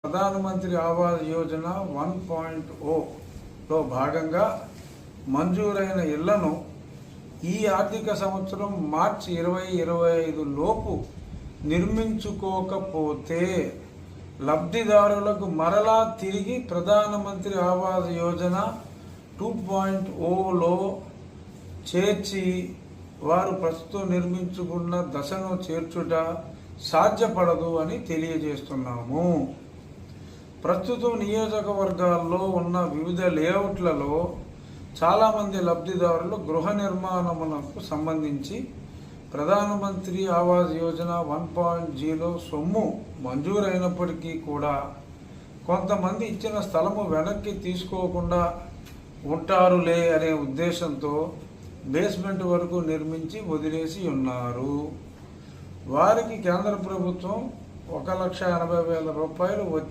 ప్రధానమంత్రి ఆవాస్ యోజన 1.0లో భాగంగా మంజూరైన ఇళ్లను ఈ ఆర్థిక సంవత్సరం మార్చి 2025 లోపు నిర్మించుకోకపోతే లబ్ధిదారులకు మరలా తిరిగి ప్రధానమంత్రి ఆవాస్ యోజన 2.0లో చేర్చి వారు ప్రస్తుతం నిర్మించుకున్న దశను చేర్చుట సాధ్యపడదు అని తెలియజేస్తున్నాము. ప్రస్తుతం నియోజకవర్గాల్లో ఉన్న వివిధ లేఅవుట్లలో చాలామంది లబ్ధిదారులు గృహ నిర్మాణములకు సంబంధించి ప్రధానమంత్రి ఆవాస్ యోజన 1.0 సొమ్ము మంజూరైనప్పటికీ కూడా కొంతమంది ఇచ్చిన స్థలము వెనక్కి తీసుకోకుండా ఉంటారులే అనే ఉద్దేశంతో బేస్మెంట్ వరకు నిర్మించి వదిలేసి ఉన్నారు. వారికి కేంద్ర ప్రభుత్వం 1,80,000 రూపాయలు